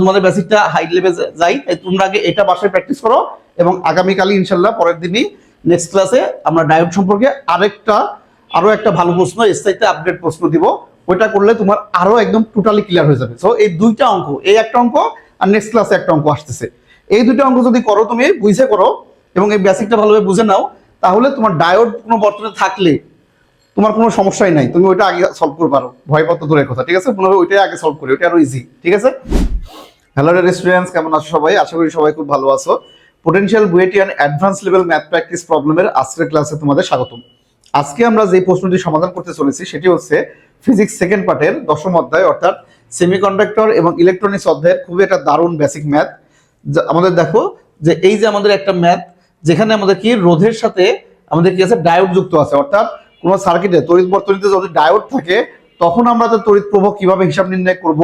তোমাদের বেসিকটা high level যাই, তাই তোমরা আগে এটা বাসায় প্র্যাকটিস করো এবং আগামীকালই ইনশাল্লাহ পরের দিনই নেক্সট ক্লাসে আমরা ডায়োড সম্পর্কে আরো একটা ভালো প্রশ্ন, এর চাইতে আপডেট প্রশ্ন দিব। ওইটা করলে তোমার আরো একদম টোটালি ক্লিয়ার হয়ে যাবে। সো এই দুইটা অঙ্ক, এই একটা অঙ্ক আর নেক্সট ক্লাসে একটা অঙ্ক আসতেছে, এই দুইটা অঙ্ক যদি করো, তুমি বুঝে করো এবং এই বেসিকটা ভালোভাবে বুঝে নাও, তাহলে তোমার ডায়োড কোনো বর্তনে থাকলে তোমার কোনো সমস্যাই নাই, তুমি ওইটা আগে সলভ করতে পারো, ভয় পাতো দূরের কথা। ঠিক আছে, মনে হয় ওইটাই আগে সলভ করি, ওইটা আরো ইজি। ঠিক আছে, হ্যালো স্টুডেন্টস, কেমন আছো সবাই? আশা করি সবাই খুব ভালো আছো। Potential BUETian advance level math practice প্রবলেমের আজকের ক্লাসে তোমাদের স্বাগতম। আজকে আমরা যে প্রশ্নটি সমাধান করতে চলেছি সেটি হচ্ছে ফিজিক্স সেকেন্ড পার্টের 10ম অধ্যায়, অর্থাৎ সেমিকন্ডাক্টর এবং ইলেকট্রনিক্স অধ্যায়ের খুবই একটা দারুণ বেসিক ম্যাথ। আমাদের দেখো যে এই যে আমাদের একটা ম্যাথ, যেখানে আমাদের কি রোধের সাথে আমাদের কি আছে, ডায়োড যুক্ত আছে। অর্থাৎ কোনো সার্কিটে তড়িৎ বর্তনীতে যদি ডায়োড থাকে তখন আমরা তো তড়িৎ প্রবাহ কিভাবে হিসাব নির্ণয় করব।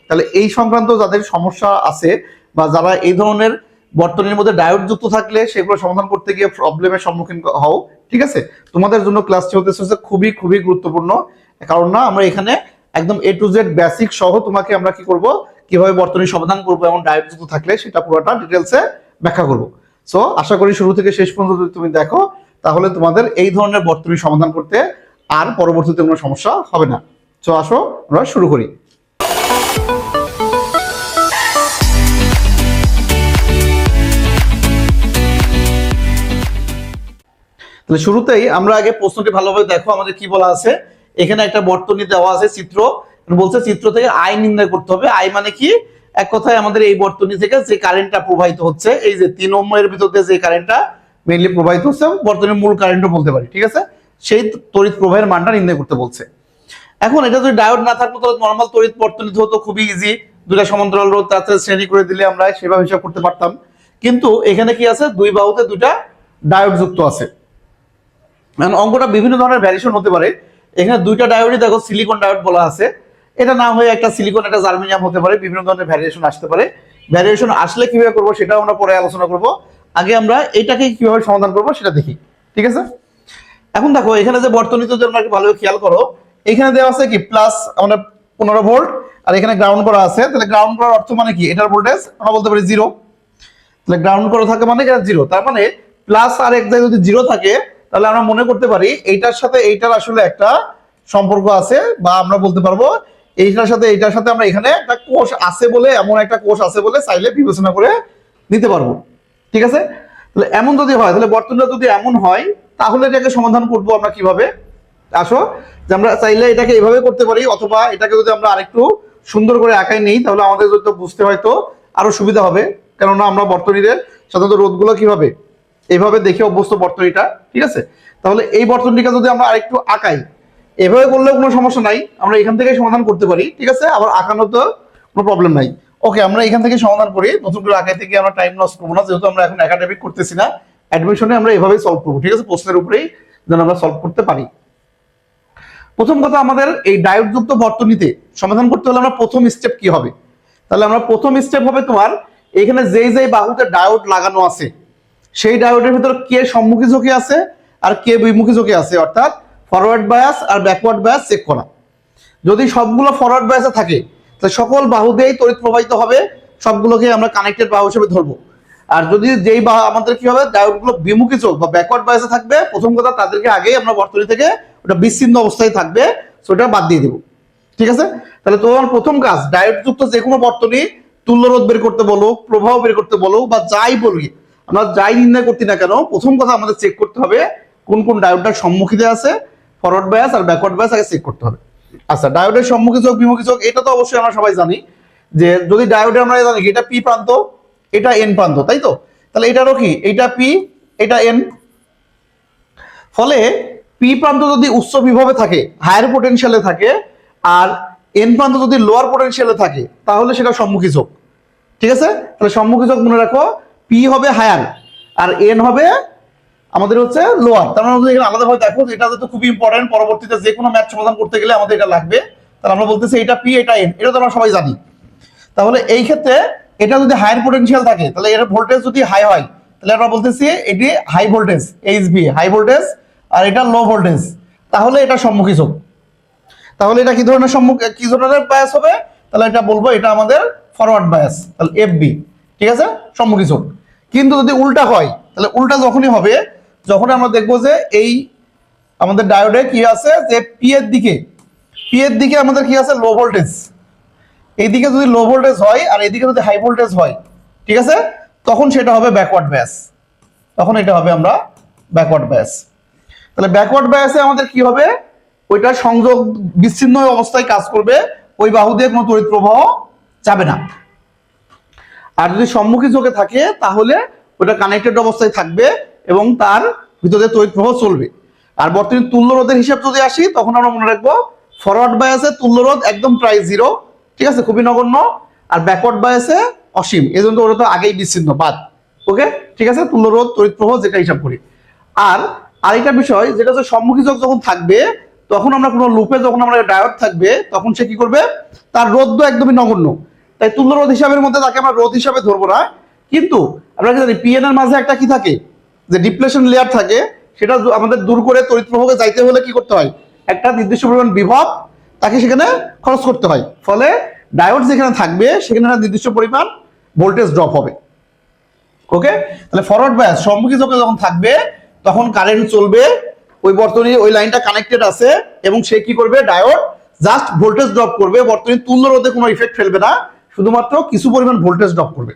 তাহলে এই সংক্রান্ত যাদের সমস্যা আছে বা যারা এই ধরনের বর্তনীর মধ্যে ডায়োড যুক্ত থাকলে সেগুলো সমাধান করতে গিয়ে প্রবলেমের সম্মুখীন হও, ঠিক আছে, তোমাদের জন্য ক্লাসটি হতে চলেছে খুবই খুবই গুরুত্বপূর্ণ। কারণ না, আমরা এখানে একদম A to Z বেসিক সহ তোমাকে আমরা কি করব, কিভাবে বর্তনী সমাধান করবো এবং ডায়োড যুক্ত থাকলে সেটা পুরোটা ডিটেলসে ব্যাখ্যা করব। সো আশা করি শুরু থেকে শেষ পর্যন্ত যদি তুমি দেখো তাহলে তোমাদের এই ধরনের বর্তনী সমাধান করতে আর পরবর্তীতে কোনো সমস্যা হবে না। সো আসো আমরা শুরু করি। তাহলে শুরুতেই আমরা আগে প্রশ্নটি ভালোভাবে দেখো, আমাদের কি বলা আছে। এখানে একটা বর্তনী দেওয়া আছে, চিত্র বলছে চিত্র থেকে আই নির্ণয় করতে হবে। আই মানে কি, এক কথায় আমাদের এই বর্তনী থেকে যে কারেন্টটা প্রবাহিত হচ্ছে, এই যে 3 ওহমের ভিতর দিয়ে যে কারেন্টটা মেইনলি প্রবাহিত হচ্ছে, বর্তনীর মূল কারেন্টও বলতে পারি, ঠিক আছে, সেই তড়িৎ প্রবাহের মানটা নির্ণয় করতে বলছে। এখন এটা যদি ডায়োড না থাকতো তাহলে নরমাল তড়িৎ বর্তনীতে হতো, খুবই ইজি, দুটা সমান্তরাল রোধ তাতে শ্রেণী করে দিলে আমরা সেভাবে হিসাব করতে পারতাম। কিন্তু এখানে কি আছে, দুই বাহুতে দুইটা ডায়োড যুক্ত আছে। মানে অঙ্কটা বিভিন্ন ধরনের ভ্যারিয়েশন হতে পারে। এখানে দুইটা ডায়োডই দেখো সিলিকন ডায়োড বলা আছে, এটা না হয়ে একটা সিলিকন একটা জার্মেনিয়াম হতে পারে, বিভিন্ন ধরনের ভ্যারিয়েশন আসতে পারে। ভ্যারিয়েশন আসলে কিভাবে করবো সেটাও আমরা পরে আলোচনা করব। আগে আমরা এটাকে কিভাবে সমাধান করবো সেটা দেখি, ঠিক আছে। এখন দেখো এখানে যে বর্তনীতে তোমরা একটু ভালোভাবে খেয়াল করো, এখানে দেওয়া আছে কি প্লাস আমরা 15 ভোল্ট, আর এখানে গ্রাউন্ড করা আছে। তাহলে গ্রাউন্ড করার অর্থ মানে কি, এটার ভোল্টেজ আমরা বলতে পারি 0। তাহলে গ্রাউন্ড করা থাকে মানে এটা 0, তার মানে প্লাস আর এক জায়গায় যদি 0 থাকে তাহলে আমরা মনে করতে পারি এইটার সাথে এইটার আসলে একটা সম্পর্ক আছে, বা আমরা বলতে পারবো এইটার সাথে আমরা এখানে একটা কোষ আছে বলে, এমন একটা কোষ আছে বলে চাইলে বিবেচনা করে নিতে পারবো, ঠিক আছে। তাহলে এমন যদি হয়, তাহলে বর্তনীটা যদি এমন হয় তাহলে এটাকে সমাধান করব আমরা কিভাবে। আসো যে আমরা চাইলে এটাকে এইভাবে করতে পারি, অথবা এটাকে যদি আমরা আরেকটু সুন্দর করে আঁকাই নেই তাহলে আমাদের যদি বুঝতে হয়তো আরো সুবিধা হবে। কেননা আমরা বর্তনীতে সাধারণত রোধগুলো কিভাবে এইভাবে দেখে অভ্যস্ত বর্তনীটা, ঠিক আছে। তাহলে এই বর্তনীটা যদি আমরা আরেকটু আঁকাই, এভাবে করলেও কোনো সমস্যা নাই, আমরা এখান থেকে সমাধান করতে পারি, ঠিক আছে। আবার আঁকানো তো কোনো প্রবলেম নাই। ওকে, আমরা এখান থেকে সমাধান করি, নতুন করে আঁকাই থেকে আমরা টাইম লস করবো না, যেহেতু আমরা এখন একাডেমিক করতেছি না, অ্যাডমিশনে আমরা এভাবেই সলভ করবো, ঠিক আছে, প্রশ্নের উপরেই যেন আমরা সলভ করতে পারি। প্রথম কথা, আমাদের এই ডায়োড যুক্ত বর্তনীতে সমাধান করতে হলে আমরা প্রথম স্টেপ কি হবে, তাহলে আমরা প্রথম স্টেপ হবে তোমার এখানে যেই বাহুতে ডায়োড লাগানো আছে সেই ডায়োডের ভিতর কে সম্মুখী ঝোঁকে আছে আর কে বিমুখী ঝোঁকে আছে, অর্থাৎ ফরওয়ার্ড বায়াস আর ব্যাকওয়ার্ড বায়াস চেক করা। যদি সবগুলো ফরওয়ার্ড বায়াসে থাকে তাহলে সকল বাহু দিয়েই তড়িৎ প্রবাহিত হবে, সবগুলোকে আমরা কানেক্টেড বাহু হিসেবে ধরবো। আর যদি যেই বাহু আমাদের কি হবে, ডায়োডগুলো বিমুখী চোখ বা ব্যাকওয়ার্ড বায়াসে থাকবে, প্রথম কথা তাদেরকে আগেই আমরা বর্তনী থেকে ওটা বিচ্ছিন্ন অবস্থায় থাকবে, সেটা বাদ দিয়ে দেবো, ঠিক আছে। তাহলে তোমার প্রথম কাজ, ডায়োড যুক্ত যে কোনো বর্তনী তুল্য রোধ বের করতে বলো, প্রবাহ বের করতে বলো, বা যাই বলি আমরা, যাই নির্ণয় করতে না কেন, প্রথম কথা আমাদের চেক করতে হবে কোন কোন ডায়োডটার সম্মুখীতে আছে, ফরওয়ার্ড বায়াস আর ব্যাকওয়ার্ড বায়াস আগে চেক করতে হবে। আচ্ছা, ডায়োডের সম্মুখী চোখ বিমুখী চোখ এটা তো অবশ্যই আমরা সবাই জানি, যে যদি ডায়োডে আমরা জানি এটা পি প্রান্ত, এটা এন প্রান্ত, তাই তো। তাহলে এটারও কি, এটা পি এটা এন। ফলে পি প্রান্ত যদি উচ্চ বিভবে থাকে, হায়ার পোটেনশিয়ালে থাকে, আর এন প্রান্ত যদি লোয়ার পোটেনশিয়ালে থাকে তাহলে সেটা সম্মুখী চোখ, ঠিক আছে। তাহলে সম্মুখী চোখ মনে রাখো, পি হবে হায়ার আর এন হবে আমাদের হচ্ছে লোয়ার। তার মানে এখানে আলাদাভাবে দেখো, এটা তো খুবই ইম্পর্টেন্ট, পরবর্তীতে যে কোনো ম্যাথ সমাধান করতে গেলে আমাদের এটা লাগবে। তাহলে আমরা বলতেছি এটা পি এটা এন, এটা তো আমরা সবাই জানি। তাহলে এই ক্ষেত্রে এটা যদি হায়ার পোটেনশিয়াল থাকে তাহলে এর ভোল্টেজ যদি হাই হয় তাহলে আমরা বলতেছি এটি হাই ভোল্টেজ, এইচভি হাই ভোল্টেজ, আর এটা লো ভোল্টেজ, তাহলে এটা সম্মুখী চোখ। তাহলে এটা কি ধরনের কি ধরনের বায়াস হবে, তাহলে এটা বলবো এটা আমাদের ফরওয়ার্ড বায়াস, তাহলে এফবি, ঠিক আছে, সম্মুখী ঝোঁক। কিন্তু যদি উল্টা হয়, তাহলে উল্টা যখনই হবে, যখন আমরা দেখবো যে এই আমাদের ডায়োডে কি আছে যে পি এর দিকে আমাদের কি আছে লো ভোল্টেজ, এইদিকে যদি লো ভোল্টেজ হয় আর এইদিকে যদি হাই ভোল্টেজ হয়, ঠিক আছে, তখন সেটা হবে ব্যাকওয়ার্ড বায়াস, তখন এটা হবে আমরা ব্যাকওয়ার্ড বায়াস। তাহলে ব্যাকওয়ার্ড বায়াসে আমাদের কি হবে, ওইটা সংযোগ বিচ্ছিন্ন অবস্থায় কাজ করবে, ওই বাহু দিয়ে কোনো তড়িৎ প্রবাহ যাবে না। আর যদি সম্মুখী ঝোঁকে থাকে তাহলে ওটা কানেক্টেড অবস্থায় থাকবে এবং তার ভিতরে তড়িৎ প্রবাহ চলবে। আর বর্তমানে তুল্য রোধের হিসাব যদি আসি, তখন আমরা মনে রাখবো ফরওয়ার্ড বায়াসে তুল্য রোধ একদম প্রায় 0, ঠিক আছে, খুবই নগণ্য। আর ব্যাকওয়ার্ড বায়াসে অসীম, এই জন্য ওটা তো আগেই বিচ্ছিন্ন বাদ। ওকে, ঠিক আছে, তুল্য রোধ তড়িৎ প্রবাহ যেটা হিসাব করি। আর আরেকটা বিষয় যেটা হচ্ছে সম্মুখী ঝোঁক যখন থাকবে, তখন আমরা কোনো লুপে যখন আমরা ডায়োড থাকবে, তখন সে কি করবে, তার রোধ তো একদমই নগণ্য, তাই তুল্য রোধ হিসাবের মধ্যে তাকে আমরা রোধ হিসাবে ধরবো না। কিন্তু আমরা কি জানি পিএন এর মাঝে একটা কি থাকে, যে ডিপ্লেশন লেয়ার থাকে, সেটা আমাদের দূর করে তড়িৎ প্রবাহকে যাইতে হলে কি করতে হয়, একটা নির্দিষ্ট পরিমাণ বিভব তাকে সেখানে খরচ করতে হয়। ফলে ডায়োড যেখানে থাকবে সেখানে একটা নির্দিষ্ট পরিমাণ ভোল্টেজ ড্রপ হবে। ওকে, তাহলে ফরওয়ার্ড বায়াস সম্মুখী ঝোঁকে যখন থাকবে, তখন কারেন্ট চলবে, ওই বর্তনী ওই লাইনটা কানেক্টেড আছে এবং সে কি করবে, ডায়োড জাস্ট ভোল্টেজ ড্রপ করবে, বর্তনী তুল্য রোধে কোনো ইফেক্ট ফেলবে না, শুধুমাত্র কিছু পরিমাণ ভোল্টেজ ড্রপ করবে।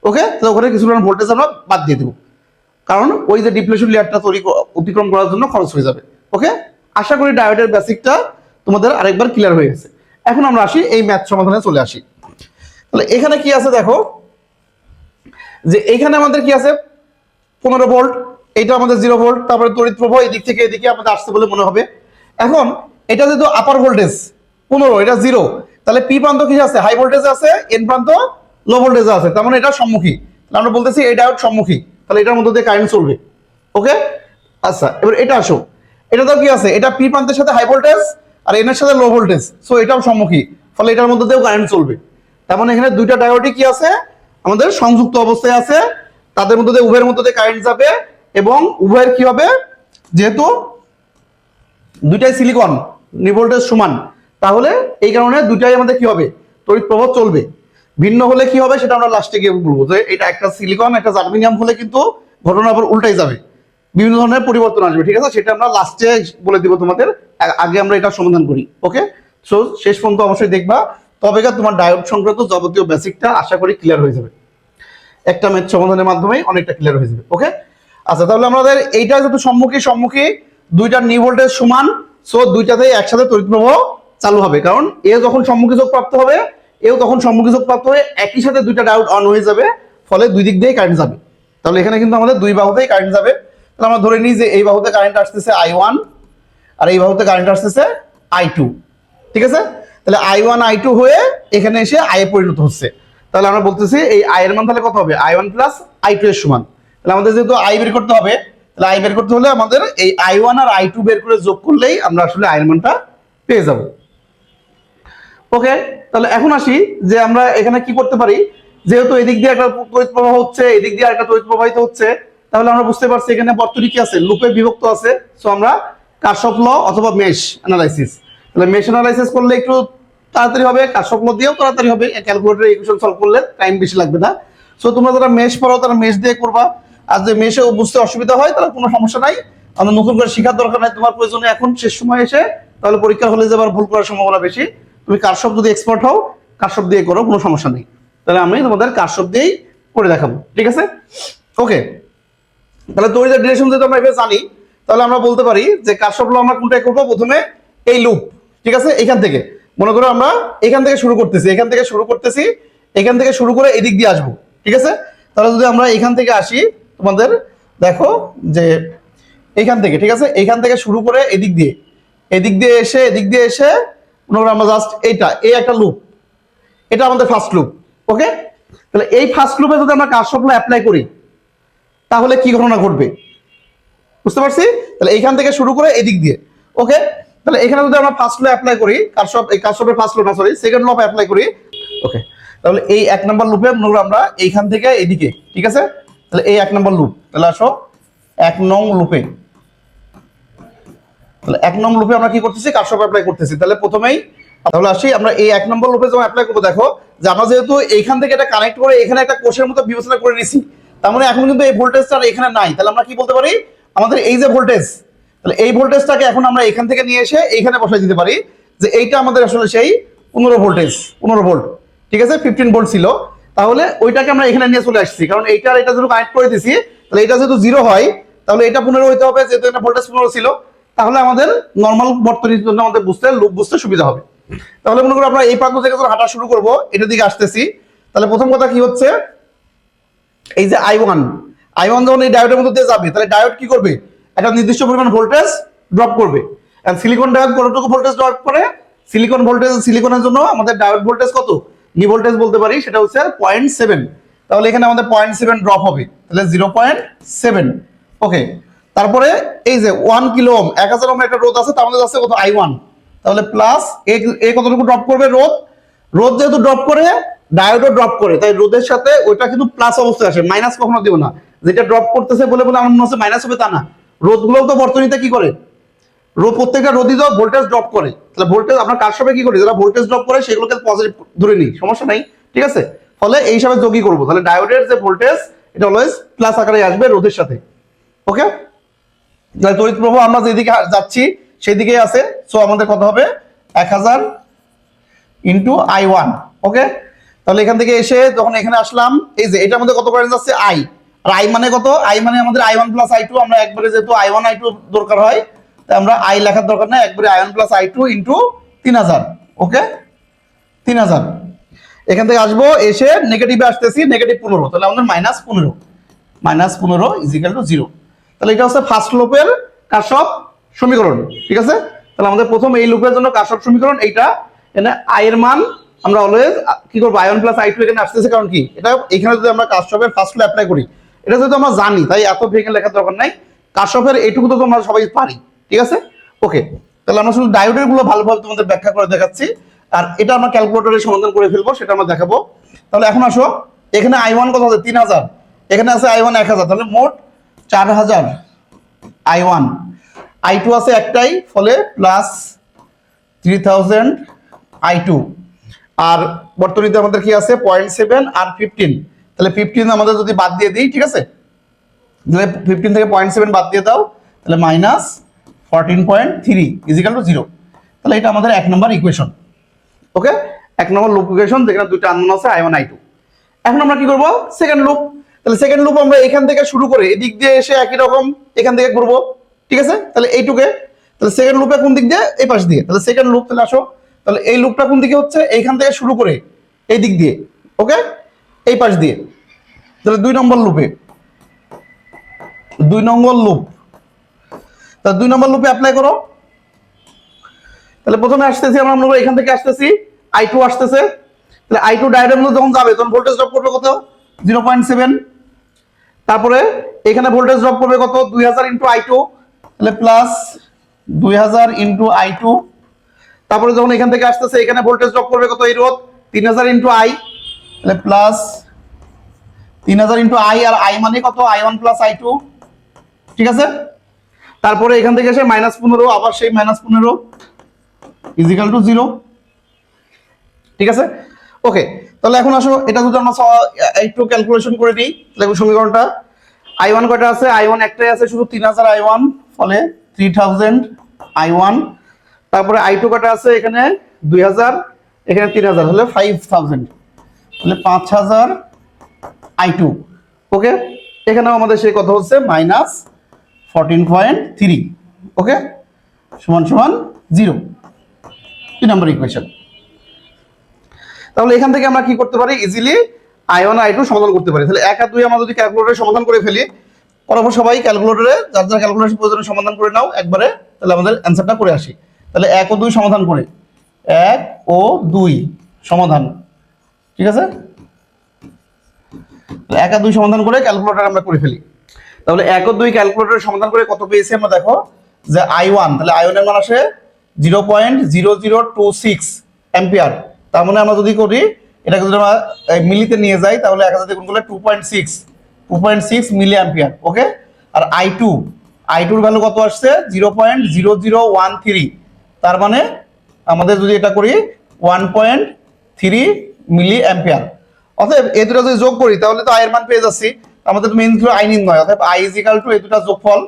ওকে, তো ওখানে কিছু পরিমাণ ভোল্টেজ আমরা বাদ দিয়ে দেবো, কারণ ওই যে ডিপ্লেশন লেয়ারটা অতিক্রম করার জন্য খরচ হয়ে যাবে। ওকে, আশা করি ডায়োডের বেসিকটা তোমাদের আরেকবার ক্লিয়ার হয়ে গেছে। এখন আমরা আসি এই ম্যাথ সমাধানে চলে আসি। তাহলে এখানে কি আছে দেখো, যে এখানে আমাদের কি আছে 15 ভোল্ট, এটা আমাদের 0 ভোল্ট, তারপরে তড়িৎ প্রবাহ এদিক থেকে এদিকে আমাদের আসছে বলে মনে হবে। এখন এটা যেহেতু আপার ভোল্টেজ 15, এটা 0, তাহলে পি প্রান্ত কি আছে, হাই ভোল্টেজ আছে, এন প্রান্ত লো ভোল্টেজ আছে, তার মানে এটা সম্মুখী। তাহলে আমরা বলতেছি এই ডায়োড সম্মুখী, তাহলে এটার মধ্যে দিয়ে কারেন্ট চলবে। ওকে, আচ্ছা, এবার এটা আসো, এটা তো কি আছে, এটা পি প্রান্তের সাথে হাই ভোল্টেজ আর এন এর সাথে লো ভোল্টেজ, সো এটাও সম্মুখী, ফলে এটার মধ্যে দিয়েও কারেন্ট চলবে। তার মানে এখানে দুইটা ডায়োডই কি আছে, আমাদের সংযুক্ত অবস্থায় আছে, তাদের মধ্যে দিয়ে উভয়ের মধ্যে দিয়ে কারেন্ট যাবে এবং উভয়ের কি হবে, যেহেতু দুইটাই সিলিকন, নিভোল্টেজ সমান, তাহলে এই কারণে দুইটাই আমাদের কি হবে, তড়িৎ প্রবাহ চলবে। ভিন্ন হলে কি হবে সেটা আমরা লাস্টে গিয়ে বলবো, যে এটা একটা সিলিকন একটা জার্মেনিয়াম হলে কিন্তু ঘটনা আবার উল্টাই যাবে, বিভিন্ন ধরনের পরিবর্তন আসবে, ঠিক আছে, সেটা আমরা লাস্টে বলে দিব তোমাদের, আগে আমরা এটা সমাধান করি। ওকে, সো শেষ পর্যন্ত অবশ্যই দেখবা, তবে তোমার ডায়োড সংক্রান্ত যাবতীয় বেসিকটা আশা করি ক্লিয়ার হয়ে যাবে, একটা ম্যাথ সমাধানের মাধ্যমে অনেকটা ক্লিয়ার হয়ে যাবে। ওকে, আচ্ছা, তাহলে আমাদের এইটা যেহেতু সম্মুখী দুইটা নিউ ভোল্টেজ সমান, সো দুইটাতেই একসাথে তড়িৎ প্রবাহ চালু হবে, কারণ এ যখন সম্মুখী ঝোঁক প্রাপ্ত হবে, এও তখন সম্মুখী ঝোঁক প্রাপ্ত হয়ে একই সাথে দুইটা ডায়োড অন হয়ে যাবে, ফলে দুই দিক দিয়ে কারেন্ট যাবে। তাহলে এখানে কিন্তু আমাদের দুই বাহুতেই কারেন্ট যাবে। তাহলে আমরা ধরে নিই যে এই বাহুতে কারেন্ট আসতেছে I1 আর এই বাহুতে কারেন্ট আসতেছে I2, ঠিক আছে, তাহলে I1 I2 হয়ে এখানে এসে I এ পরিণত হচ্ছে। তাহলে আমরা বলতেছি এই I এর মান তাহলে কত হবে, I1 প্লাস I2 এর সমান। তাহলে আমাদের যেহেতু I বের করতে হবে, তাহলে I বের করতে হলে আমাদের এই I1 আর I2 বের করে যোগ করলেই আমরা আসলে I এর মানটা পেয়ে যাব। ওকে, তাহলে এখন আসি যে আমরা এখানে কি করতে পারি, যেহেতু এদিক দিয়ে একটা তড়িৎ প্রবাহ হচ্ছে, এদিক দিয়ে একটা তড়িৎ প্রবাহিত হচ্ছে, তাহলে আমরা বুঝতে পারছি এখানে বর্তনী কি আছে, লুপে বিভক্ত আছে। সো আমরা কারশফ ল অথবা মেশ অ্যানালাইসিস, তাহলে মেশ অ্যানালাইসিস করলে একটু তাড়াতাড়ি হবে, কারশফ ল দিয়েও তাড়াতাড়ি হবে, ক্যালকুলেটরে ইকুয়েশন সলভ করলে টাইম বেশি লাগবে না। সো তোমরা যারা মেশ পড়ো তারা মেশ দিয়ে করবা, আর যে মেশে বুঝতে অসুবিধা হয় তাহলে কোনো সমস্যা নাই, আমরা নতুন করে শেখার দরকার নাই তোমার প্রয়োজনে এখন শেষ সময় এসে, তাহলে পরীক্ষা হলে যাবার ভুল করার সম্ভাবনা বেশি। তুমি কারশফ যদি এক্সপার্ট হও কারশফ দিয়ে করো, কোনো সমস্যা নেই, তাহলে আমি তোমাদের কারশফ দিয়েই করে দেখাবো, ঠিক আছে। ওকে, তাহলে তড়িতের ডিরেকশন যেহেতু আমরা এভাবে জানি, তাহলে আমরা বলতে পারি যে কারশফ ল আমরা কোনটাই করবো, প্রথমে এই লুপ, ঠিক আছে, এখান থেকে মনে করো আমরা এখান থেকে শুরু করতেছি, এখান থেকে শুরু করে এদিক দিয়ে আসবো, ঠিক আছে। তাহলে যদি আমরা এখান থেকে আসি, তোমাদের দেখো যে এখান থেকে, ঠিক আছে, এখান থেকে শুরু করে এদিক দিয়ে এসে মনে করো আমরা জাস্ট এই একটা লুপ, এটা আমাদের ফার্স্ট লুপ। ওকে, তাহলে এই ফার্স্ট লুপে যদি আমরা কারশফ ল অ্যাপ্লাই করি তাহলে কি ঘটনা ঘটবে বুঝতে পারছি। তাহলে এইখান থেকে শুরু করে এদিক দিয়ে, ওকে, তাহলে এখানে যদি আমরা ফার্স্ট ল অ্যাপ্লাই করি, কারশফের ফার্স্ট ল না সরি সেকেন্ড ল অ্যাপ্লাই করি। ওকে, তাহলে এই 1 নম্বর লুপে আমরা এইখান থেকে এদিকে, ঠিক আছে, তাহলে এই 1 নম্বর লুপ, তাহলে আসো 1 নং লুপে, তাহলে 1 নং লুপে আমরা কি করতেছি, কারশফ অ্যাপ্লাই করতেছি। তাহলে প্রথমেই তাহলে আসি আমরা এই 1 নম্বর লুপে যখন অ্যাপ্লাই করবো, দেখো যে আমরা যেহেতু এইখান থেকে এটা কানেক্ট করে এখানে একটা কোষের মতো বিবেচনা করে নিছি, তার মানে এখন কিন্তু এই ভোল্টেজটা এখানে নাই। তাহলে আমরা কি বলতে পারি, আমাদের এই যে ভোল্টেজ, তাহলে এই ভোল্টেজটাকে এখন আমরা এখান থেকে নিয়ে এসে এইখানে বসাই দিতে পারি যে এইটা আমাদের আসলে সেই 15 ভোল্টেজ, 15 ভোল্ট, ঠিক আছে, 15 ভোল্ট ছিল। তাহলে ওইটাকে আমরা এখানে নিয়ে চলে আসছি, কারণ এইটার এটা যেহেতু কানেক্ট করে দিছি, তাহলে এটা যেহেতু 0 হয় তাহলে এটা 15 হইতে হবে, যেহেতু এটা ভোল্টেজ 15 ছিল। তাহলে আমাদের নর্মাল বর্তনীর জন্য আমাদের লুপ বুঝতে সুবিধা হবে। তাহলে মনে করো আমরা এই প্রান্ত থেকে যখন হাঁটা শুরু করব, এটার দিকে আসতেছি, তাহলে প্রথম কথা কি হচ্ছে, এই যে I1 যখন এই ডায়োডের মধ্যে দিয়ে যাবে, তাহলে ডায়োড কি করবে, একটা নির্দিষ্ট পরিমাণ ভোল্টেজ ড্রপ করবে। আর সিলিকন ডায়োড কতটুকু ভোল্টেজ ড্রপ করে, সিলিকনের জন্য আমাদের ডায়োড ভোল্টেজ কত, নি ভোল্টেজ বলতে পারি, সেটা হচ্ছে 0.7। তাহলে এখানে আমাদের 0.7 ড্রপ হবে, তাহলে 0.7। ওকে, তারপরে এই যে 1 কিলো ওহম, 1000 ওহমের একটা রোধ আছে, তার মধ্যে আছে কত, I1, তাহলে প্লাস এই কতটুকু ড্রপ করবে, রোধ যেহেতু ড্রপ করে ডায়োডও ড্রপ করে, তাই রোধের সাথে ওইটা কিন্তু প্লাস অবস্থায় আসে, মাইনাস কখনো দিব না। যেটা ড্রপ করতেছে বলে আমার মনে হচ্ছে মাইনাস হবে তা না, রোধগুলো তো বর্তনীতে কি করে, প্রত্যেকটা রোধই তো ভোল্টেজ ড্রপ করে। তাহলে ভোল্টেজ আপনার কারসাপে কি করে, যারা ভোল্টেজ ড্রপ করে সেগুলোকে পজিটিভ ধরে নিই, সমস্যা নাই, ঠিক আছে। ফলে এই হিসাবে যোগই করবো, তাহলে ডায়োডের যে ভোল্টেজ এটা অলওয়েজ প্লাস আকারে আসবে রোধের সাথে। ওকে, তাহলে তড়িৎ প্রবাহ আমরা যেদিকে যাচ্ছি সেই দিকেই আছে, সো আমাদের কত হবে 1000 ইন্টু I1। ওকে, তাহলে এখান থেকে এসে যখন এখানে আসলাম, এই যে এটার মধ্যে কত কারেন্ট যাচ্ছে, I, আর I মানে কত, I মানে আমাদের I1 প্লাস I2, আমরা একবারে যেহেতু I1 I2 দরকার হয়, তাই আমরা I লেখার দরকার নাই, একবারে I1 প্লাস I2 ইন্টু 3000। ওকে, 3000 এখান থেকে আসবো, এসে নেগেটিভে আসতেছি, -15, তাহলে আমাদের -15 ইজিক্যাল টু 0। তাহলে এটা হচ্ছে ফার্স্ট লুপের কারশফ সমীকরণ, ঠিক আছে। তাহলে আমাদের প্রথম এই লুপের জন্য কারশফ সমীকরণ এইটা, এখানে I এর মান আমরা অলওয়েজ কি করব, I1 প্লাস I2 এখানে আসতেছে, কারণ কি এটা এখানে যদি আমরা কারশফের ফার্স্ট ল অ্যাপ্লাই করি, এটা যেহেতু আমরা জানি তাই এত ভেঙে লেখার দরকার নাই, কারশফের এইটুকু তো আমরা সবাই পারি, ঠিক আছে। ওকে, তাহলে আমরা শুধু ডায়োডের গুলো ভালোভাবে তোমাদের ব্যাখ্যা করে দেখাচ্ছি, আর এটা আমরা ক্যালকুলেটরে সমাধান করে ফেলবো, সেটা আমরা দেখাবো। তাহলে এখন আসো, এখানে I1 কত আছে, 3000, এখানে আছে I1 1000, তাহলে মোট 4000 I1, I2 আছে একটাই, ফলে প্লাস 3000 I2, আর বর্তনীতে আমাদের কি আছে 0.7 আর 15, তাহলে 15 আমাদের যদি বাদ দিয়ে দিই, ঠিক আছে, তাহলে 15 থেকে 0.7 বাদ দিয়ে দাও, তাহলে -14.3 ইজিক্যাল টু 0। তাহলে এটা আমাদের 1 নম্বর ইকুয়েশন। ওকে, 1 নম্বর লুপ ইকুয়েশন, যেখানে দুইটা আননোন আছে I1 I2। এখন আমরা কি করব, সেকেন্ড লুপ। তাহলে সেকেন্ড লুপ আমরা এখান থেকে শুরু করে এদিক দিয়ে এসে একই রকম এখান থেকে করব, ঠিক আছে। তাহলে এইটুকে, তাহলে সেকেন্ড লুপে কোন দিক দিয়ে, এই পাশ দিয়ে, তাহলে সেকেন্ড লুপ, তাহলে আসো, তাহলে এই লুপটা কোন দিকে হচ্ছে, এইখান থেকে শুরু করে এই দিক দিয়ে, ওকে, এই পাশ দিয়ে। তাহলে 2 নম্বর লুপে, 2 নম্বর লুপ, তাহলে 2 নম্বর লুপে অ্যাপ্লাই করো। তাহলে প্রথমে আসতেছি আমরা এখান থেকে আসতেছি, I2 আসতেছে, তাহলে I2 ডায়োডের মধ্যে যখন যাবে তখন ভোল্টেজ ড্রপ করবে কত, 0.7। তারপরে এখানে ভোল্টেজ ড্রপ করবে কত, 2000 ইন্টু I2, তাহলে প্লাস 2000 ইন্টু I2। তারপরে যখন এখান থেকে আসতেছে এখানে ভোল্টেজ ড্রপ করবে কত, এই রোধ 3000 ইন্টু I, তাহলে প্লাস 3000 ইন্টু I, আর I মানে কত, I1 প্লাস I2, ঠিক আছে। তারপরে এখান থেকে এসে -15, আবার সেই -15 ইজিক্যাল টু 0, ঠিক আছে। ওকে, তাহলে এখন আসো, এটা যদি আমরা একটু ক্যালকুলেশন করে নিই, তাহলে সমীকরণটা I1 কয়টা আছে, I1 একটাই আছে শুধু, 3000 I1, ফলে 3000 I1। তারপরে I2 কয়টা আছে, এখানে 2000, এখানে 3000, হলে 5000, তাহলে 5000 I2। ওকে, এখানেও আমাদের সেই কথা হচ্ছে -14.3, ওকে, সমান সমান 0, 2 নম্বর ইকুয়েশন। তাহলে এখান থেকে আমরা কি করতে পারি, ইজিলি I1 I2 সমাধান করতে পারি। তাহলে 1 আর 2 আমরা যদি ক্যালকুলেটরে সমাধান করে ফেলি, পরপর সবাই ক্যালকুলেটরে যার যার ক্যালকুলেশন প্রয়োজন সমাধান করে নাও একবারে, তাহলে আমাদের অ্যান্সারটা করে আসি। তাহলে 1 ও 2 সমাধান করে, 1 ও 2 সমাধান, ঠিক আছে। 1 আর 2 সমাধান করে ক্যালকুলেটরে আমরা করে ফেলি। তাহলে 1 ও 2 ক্যালকুলেটরে সমাধান করে কত পেয়েছি আমরা, দেখো যে I1, তাহলে I1 এর মান আসে 0.0026 অ্যাম্পিয়ার। তার মানে আমরা যদি করি এটাকে যদি আমরা মিলিতে নিয়ে যাই, তাহলে 1000 দিয়ে গুণ করলে 2.6 মিলি অ্যাম্পিয়ার। ওকে, আর I2 এর ভ্যালু কত আসছে, 0.0013, তার মানে আমাদের যদি এটা করি 1.3 মিলি অ্যাম্পিয়ার। অতএব এই দুটো যদি যোগ করি তাহলে তো আই এর মান পেয়ে যাচ্ছি। আমাদের মেইন ছিল আই নির্ণয়, অতএব আই ইজ ইকুয়াল টু এই দুটো যোগফল,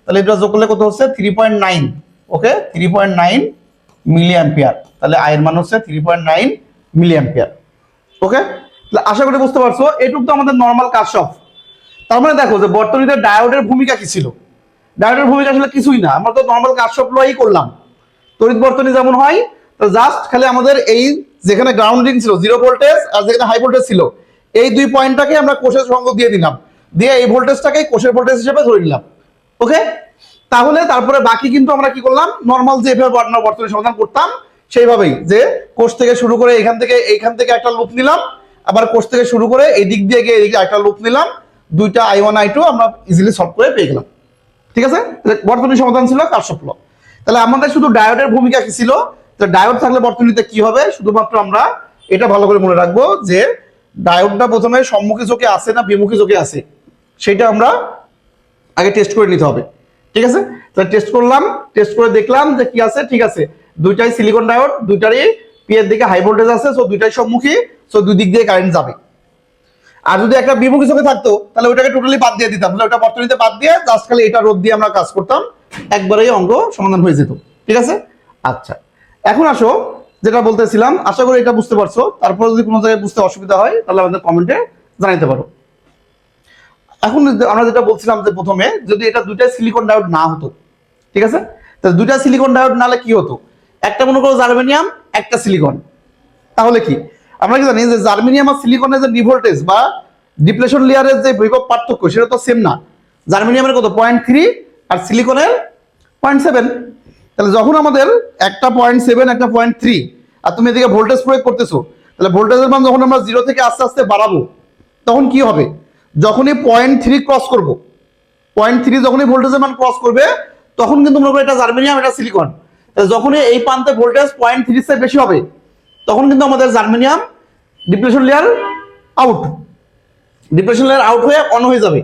তাহলে এই দুটো যোগ করলে কত হচ্ছে 3.9। ওকে, 3.9 মিলি অ্যাম্পিয়ার। তাহলে আই এর মান হচ্ছে 3.9 মিলি অ্যাম্পিয়ার। ওকে, তাহলে আশা করি বুঝতে পারছো। এটুকু তো আমাদের নর্মাল কারশফ। তার মানে দেখো যে বর্তনীতে ডায়োডের ভূমিকা কি ছিল। ডায়োডের ভূমিকা আসলে কিছুই না, আমরা তো নর্মাল কারশফ লই করলাম। তড়িৎ বর্তনী যেমন হয়, তো জাস্ট খালি আমাদের এই যেখানে গ্রাউন্ডিং ছিল 0 ভোল্টেজ আর যেখানে হাই ভোল্টেজ ছিল, এই দুই পয়েন্টটাকে আমরা কোষের সঙ্গ দিয়ে দিলাম, দিয়ে এই ভোল্টেজটাকে কোষের ভোল্টেজ হিসেবে ধরে নিলাম। ওকে, তাহলে তারপরে বাকি কিন্তু আমরা কি করলাম, নর্মাল যেভাবে বর্তনী সমাধান করতাম সেইভাবেই, যে কোষ থেকে শুরু করে এইখান থেকে একটা লুপ নিলাম, আবার কোষ থেকে শুরু করে এই দিক দিয়ে গিয়ে এদিকে একটা লুপ নিলাম, দুইটা I1 I2 আমরা ইজিলি সলভ করে পেয়ে গেলাম। ঠিক আছে, বর্তনী সমাধান ছিল কারশফ ল। তাহলে আমাদের শুধু ডায়োডের ভূমিকা কি ছিল, তো ডায়োড থাকলে বর্তনীতে কি হবে, শুধুমাত্র আমরা এটা ভালো করে মনে রাখবো যে ডায়োডটা প্রথমে সম্মুখী চোখে আছে না বিমুখী চোখে আছে, সেটা আমরা আগে টেস্ট করে নিতে হবে। ঠিক আছে, তাহলে টেস্ট করলাম, টেস্ট করে দেখলাম যে কি আছে, ঠিক আছে, দুইটাই সিলিকন ডায়োড, দুইটারই পি এর দিকে হাই ভোল্টেজ আছে, সো দুইটাই সম্মুখী, সো দুই দিক দিয়ে কারেন্ট যাবে। আর যদি একটা বিমুখী চোখে থাকতো তাহলে ওটাকে টোটালি বাদ দিয়ে দিতাম, তাহলে ওটা বর্তনীতে বাদ দিয়ে জাস্ট খালি এটা রোধ দিয়ে আমরা কাজ করতাম, একবারেই অঙ্ক সমাধান হয়ে যেত। ঠিক আছে, আচ্ছা এখন আসো যেটা বলতেছিলাম, আশা করি এটা বুঝতে পারছো। তারপর যদি কোনো জায়গায় বুঝতে অসুবিধা হয় তাহলে আমাদের কমেন্টে জানাতে পারো। এখন আমরা যেটা বলছিলাম যে প্রথমে যদি এটা দুইটা সিলিকন ডায়োড না হতো, ঠিক আছে, তাহলে দুইটা সিলিকন ডায়োড নালে কি হতো, একটা মনে করো জার্মেনিয়াম, একটা সিলিকন, তাহলে কি আমরা কি জানি যে জার্মেনিয়াম আর সিলিকনের যে নিভোল্টেজ বা ডিপ্লেশন লেয়ারের যে বিভব পার্থক্য সেটা তো সেম না। জার্মেনিয়ামের কত 0.3 আর সিলিকনের 0.7। তাহলে যখন আমাদের একটা 0.7 একটা 0.3 আর তুমি এদিকে ভোল্টেজ প্রয়োগ করতেছো, তাহলে ভোল্টেজের মান যখন আমরা 0 থেকে আস্তে আস্তে বাড়াবো তখন কি হবে, যখনই 0.3 ক্রস করবো, 0.3 যখনই ভোল্টেজের মান ক্রস করবে তখন কিন্তু মনে করো এটা জার্মেনিয়াম এটা সিলিকন, যখনই এই প্রান্তে ভোল্টেজ 0.3 এর বেশি হবে তখন কিন্তু আমাদের germanium depletion layer out, depletion layer out হয়ে অন হয়ে যাবে।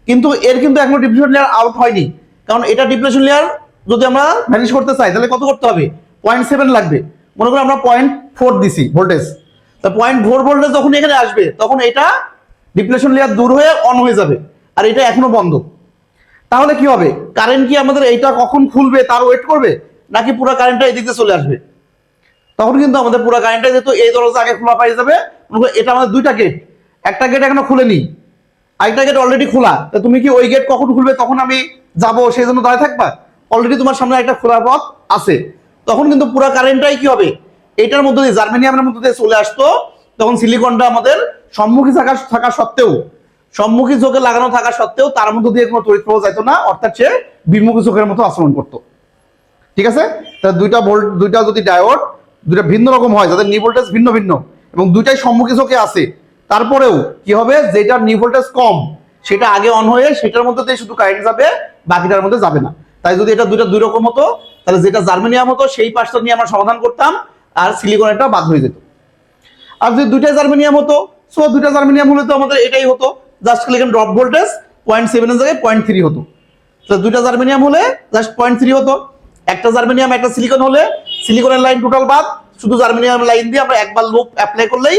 কিন্তু এর কিন্তু এখনো ডিপ্লেশন লেয়ার আউট হয়নি, কারণ এটা ডিপ্লেশন লেয়ার যদি আমরা ভ্যানিশ করতে চাই তাহলে কত করতে হবে, 0.7 লাগবে। মনে করো আমরা 0.4 দিছি ভোল্টেজ, তা 0.4 ভোল্টেজ যখন এখানে আসবে তখন এটা ডিপ্লেশন লেয়ার দূর হয়ে অন হয়ে যাবে, আর এটা এখনো বন্ধ। তাহলে কি হবে, কারেন্ট কি আমাদের এইটা কখন খুলবে তার ওয়েট করবে, নাকি পুরো কারেন্টটা এদিকে চলে আসবে? তখন কিন্তু আমাদের পুরো কারেন্টটা যেহেতু এই দরজা আগে খোলা পাই যাবে, এটা আমাদের দুইটা গেট, একটা গেট এখনো খুলেনি, আরেকটা গেট অলরেডি খোলা, তা তুমি কি ওই গেট কখন খুলবে তখন আমি যাবো সেই জন্য দাঁড়িয়ে থাকবা? অলরেডি তোমার সামনে একটা খোলার পথ আছে, তখন কিন্তু পুরো কারেন্টটাই কি হবে, এটার মধ্যে দিয়ে জার্মেনিয়ামের মধ্যে দিয়ে চলে আসতো। তখন সিলিকনটা আমাদের সম্মুখী থাকা সত্ত্বেও, সম্মুখী চোখে লাগানো থাকা সত্ত্বেও তার মধ্যে দিয়ে কোনো তড়িৎ প্রবাহ যাইতো না, অর্থাৎ সে বিমুখী চোখের মতো আচরণ করতো। ঠিক আছে, তাহলে দুইটা যদি ডায়োড দুইটা ভিন্ন রকম হয়, যাদের নি ভোল্টেজ ভিন্ন ভিন্ন এবং দুইটাই সম্মুখী চোখে আছে, তারপরেও কি হবে, যেটার নি ভোল্টেজ কম সেটা আগে অন হয়ে সেটার মধ্যে দিয়ে শুধু কারেন্ট যাবে, বাকিটার মধ্যে যাবে না। তাই যদি এটা দুই রকম হতো তাহলে যেটা জার্মেনিয়াম হতো সেই পাশটা নিয়ে আমরা সমাধান করতাম, আর সিলিকনেরটা বাদ হয়ে যেত। আর যদি দুইটা জার্মেনিয়াম হতো, সো দুইটা জার্মেনিয়াম হলে তো আমাদের এটাই হতো, জাস্ট খালি এখানে ড্রপ ভোল্টেজ 0.7 এর জায়গায় 0.3 হতো। তো দুইটা জার্মেনিয়াম হলে জাস্ট 0.3 হতো, একটা জার্মেনিয়াম একটা সিলিকন হলে সিলিকনের লাইন টোটাল বাদ, শুধু জার্মেনিয়াম লাইন দিয়ে আমরা একবার লুপ অ্যাপ্লাই করলেই,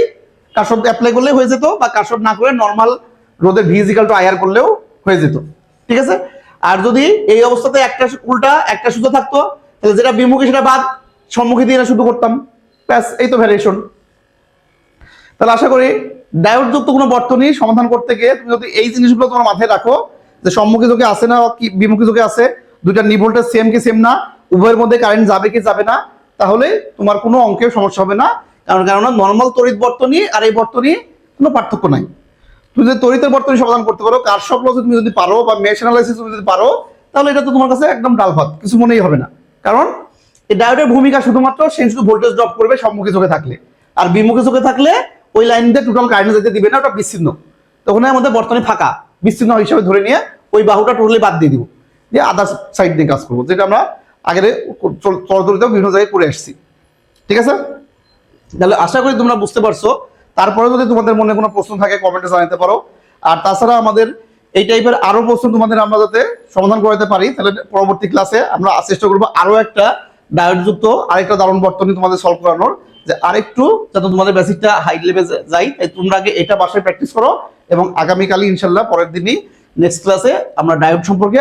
কারশফ অ্যাপ্লাই করলেই হয়ে যেত, বা কারশফ না করে নর্মাল রোধের ভি ইকুয়াল টু আইআর করলেও হয়ে যেত। ঠিক আছে, আর যদি এই অবস্থাতে একটা উল্টা একটা সুতো থাকতো তাহলে যেটা বিমুখী সেটা বাদ, সম্মুখী দিয়ে শুধু করতাম, ব্যাস এই তো ভ্যারিয়েশন। তাহলে আশা করি ডায়োড যুক্ত কোনো বর্তনী সমাধান করতে গিয়ে তুমি যদি এই জিনিসগুলো তোমার মাথায় রাখো যে সম্মুখী চোখে আছে না কি বিমুখী চোখে আছে, দুইটা নি ভোল্টেজ সেম কি সেম না, উভয়ের মধ্যে কারেন্ট যাবে কি যাবে না, তাহলে তোমার কোনো অঙ্কের সমস্যা হবে না। কারণ নর্মাল তড়িৎ বর্তনী আর এই বর্তনী কোনো পার্থক্য নাই। তুমি যদি তড়িতের বর্তনী সমাধান করতে পারো, কারশফ ল তুমি যদি পারো, বা মেশ অ্যানালাইসিস তুমি যদি পারো, তাহলে এটা তো তোমার কাছে একদম ডাল ভাত, কিছু মনেই হবে না। কারণ এই ডায়োডের ভূমিকা শুধুমাত্র সে শুধু ভোল্টেজ ড্রপ করবে সম্মুখী চোখে থাকলে, আর বিমুখী চোখে থাকলে ওই লাইন দিয়ে টোটাল কারেন্ট যেতে দিবে না, ওটা বিচ্ছিন্ন। তখন আমাদের বর্তনী ফাঁকা বিচ্ছিন্ন হিসাবে ধরে নিয়ে ওই বাহুটা টোটালি বাদ দিয়ে দিব, দিয়ে আদার সাইড দিয়ে কাজ করবো, যেটা আমরা আগের চলতরিতেও বিভিন্ন জায়গায় করে আসছি। ঠিক আছে, তাহলে আশা করি তোমরা বুঝতে পারছো। তারপরে যদি তোমাদের মনে কোনো প্রশ্ন থাকে কমেন্টে জানাতে পারো। আর তাছাড়া আমাদের এই টাইপের আরো প্রশ্ন তোমাদের আমরা যাতে সমাধান করাতে পারি, তাহলে পরবর্তী ক্লাসে আমরা চেষ্টা করবো আরো একটা ডায়োড যুক্ত আরেকটা দারুণ বর্তনী তোমাদের সলভ করানোর, যে আরেকটু যাতে তোমাদের বেসিকটা হাই লেভেল যাই, তাই তোমরা আগে এটা বাসায় প্র্যাকটিস করো এবং আগামীকালই ইনশাল্লাহ পরের দিনই নেক্সট ক্লাসে আমরা ডায়োড সম্পর্কে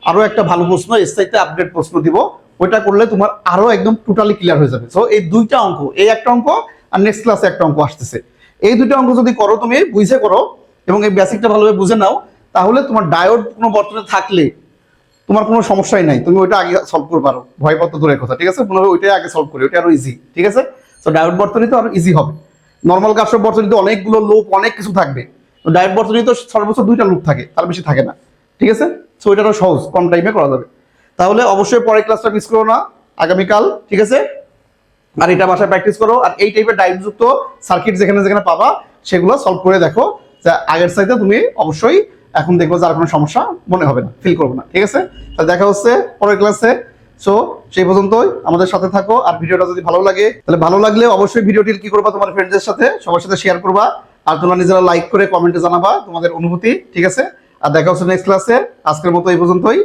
আরো একটা ভালো প্রশ্ন এসআইতে আপডেট প্রশ্ন দিব। ওইটা করলে তোমার আরো একদম টোটালি ক্লিয়ার হয়ে যাবে। সো এই দুইটা অঙ্ক, এই একটা অঙ্ক আর নেক্সট ক্লাসে একটা অঙ্ক আসতেছে, এই দুইটা অঙ্ক যদি করো তুমি বুঝে করো এবং এই বেসিকটা ভালোভাবে বুঝে নাও, তাহলে তোমার ডায়োড কোনো বর্তনে থাকলে তোমার কোনো সমস্যাই নাই, তুমি ওইটা আগে সলভ করতে পারো, ভয় পাতো দূরের কথা, ঠিক আছে? পুনরায় ওইটাই আগে সলভ করি, ওইটা আরো ইজি, ঠিক আছে? তো ডায়োড বর্তনী তো আরো ইজি হবে। নর্মাল কার্শফ বর্তনীতে অনেকগুলো লুপ অনেক কিছু থাকবে, তো ডায়োড বর্তনী তো সর্বোচ্চ 2টা লুপ থাকে, তার বেশি থাকে না, ঠিক আছে? সো ওইটা আরো সহজ, কম টাইমে করা যাবে। তাহলে অবশ্যই পরের ক্লাসটা মিস করো না, আগামীকাল, ঠিক আছে? আর এটা বাসায় প্র্যাকটিস করো, আর এই টাইপের ডায়োড যুক্ত সার্কিট যেখানে যেখানে পাবা সেগুলো সলভ করে দেখো, যে আগের সাইডে তুমি অবশ্যই এখন দেখবো যে আর কোনো সমস্যা মনে হবে না, ফিল করবো না, ঠিক আছে? তাহলে দেখা হচ্ছে পরের ক্লাসে। সো সেই পর্যন্তই আমাদের সাথে থাকো, আর ভিডিওটা যদি ভালো লাগে তাহলে ভালো লাগলে অবশ্যই ভিডিওটি কি করবা, তোমার ফ্রেন্ডদের সাথে সবার সাথে শেয়ার করবা, আর তোমরা নিজেরা লাইক করে কমেন্টে জানাবা তোমাদের অনুভূতি, ঠিক আছে? আর দেখা হচ্ছে নেক্সট ক্লাসে। আজকের মতো এই পর্যন্তই,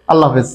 আল্লাহ হাফেজ।